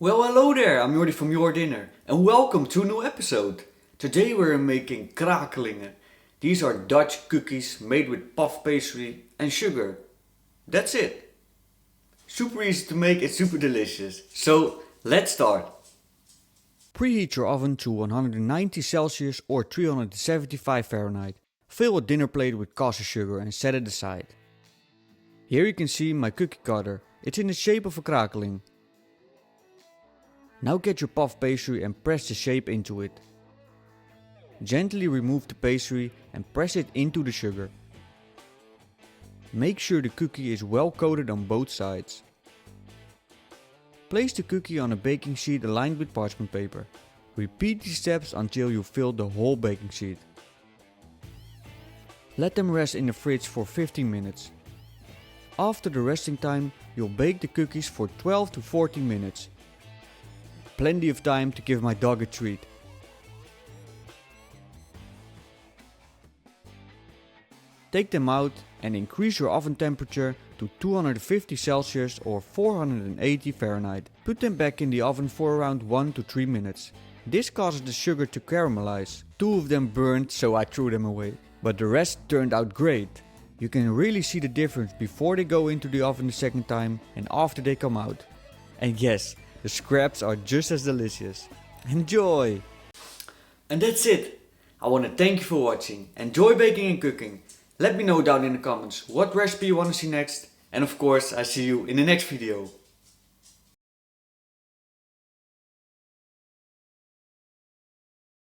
Well, hello there, I'm Jordi from JorDinner and welcome to a new episode. Today we're making Krakelingen. These are Dutch cookies made with puff pastry and sugar. That's it. Super easy to make and super delicious. So let's start. Preheat your oven to 190 Celsius or 375 Fahrenheit. Fill a dinner plate with caster sugar and set it aside. Here you can see my cookie cutter. It's in the shape of a krakeling. Now get your puff pastry and press the shape into it. Gently remove the pastry and press it into the sugar. Make sure the cookie is well coated on both sides. Place the cookie on a baking sheet lined with parchment paper. Repeat these steps until you fill the whole baking sheet. Let them rest in the fridge for 15 minutes. After the resting time, you'll bake the cookies for 12 to 14 minutes. Plenty of time to give my dog a treat. Take them out and increase your oven temperature to 250 Celsius or 480 Fahrenheit. Put them back in the oven for around 1 to 3 minutes. This causes the sugar to caramelize. 2 of them burned, so I threw them away. But the rest turned out great. You can really see the difference before they go into the oven the second time and after they come out. And yes, the scraps are just as delicious. Enjoy! And that's it. I want to thank you for watching. Enjoy baking and cooking. Let me know down in the comments what recipe you want to see next. And of course, I see you in the next video.